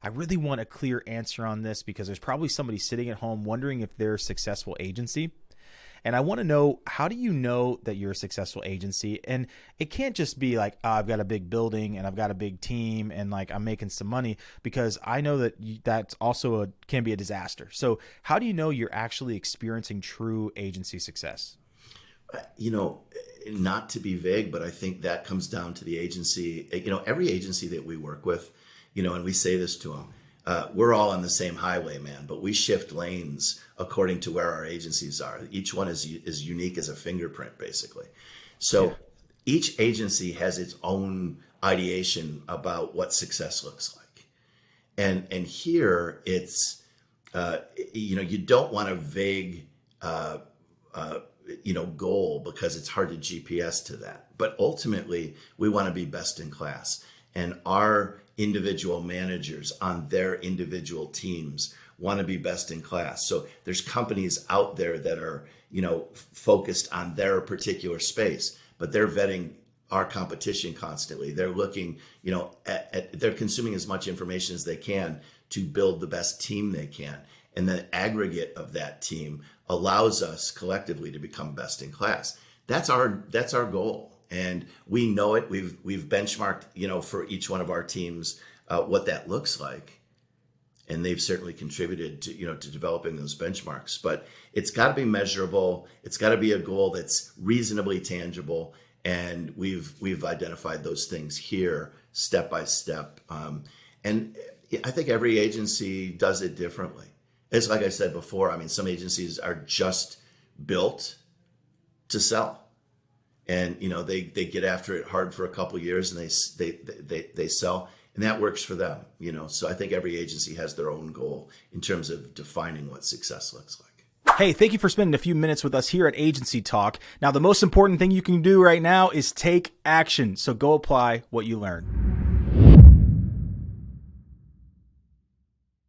I really want a clear answer on this because there's probably somebody sitting at home wondering if they're a successful agency. And I want to know, how do you know that you're a successful agency? And it can't just be like, I've got a big building and I've got a big team and like I'm making some money, because I know that that's also can be a disaster. So how do you know you're actually experiencing true agency success? You know, not to be vague, but I think that comes down to the agency. You know, every agency that we work with, you know, and we say this to them, we're all on the same highway, man, but we shift lanes according to where our agencies are. Each one is unique as a fingerprint, basically. So yeah. Each agency has its own ideation about what success looks like. And here it's, you know, you don't want a vague, you know, goal, because it's hard to GPS to that. But ultimately, we want to be best in class. And our individual managers on their individual teams want to be best in class. So there's companies out there that are, you know, focused on their particular space, but they're vetting our competition constantly. They're looking, you know, they're consuming as much information as they can to build the best team they can. And the aggregate of that team allows us collectively to become best in class. That's our goal. And we know it. We've benchmarked, you know, for each one of our teams, what that looks like. And they've certainly contributed to, you know, to developing those benchmarks. But it's got to be measurable. It's got to be a goal that's reasonably tangible. And we've identified those things here step by step. And I think every agency does it differently. It's like I said before. I mean, some agencies are just built to sell. And, you know, they get after it hard for a couple of years and they sell, and that works for them, you know. So I think every agency has their own goal in terms of defining what success looks like. Hey, thank you for spending a few minutes with us here at Agency Talk. Now, the most important thing you can do right now is take action. So go apply what you learn.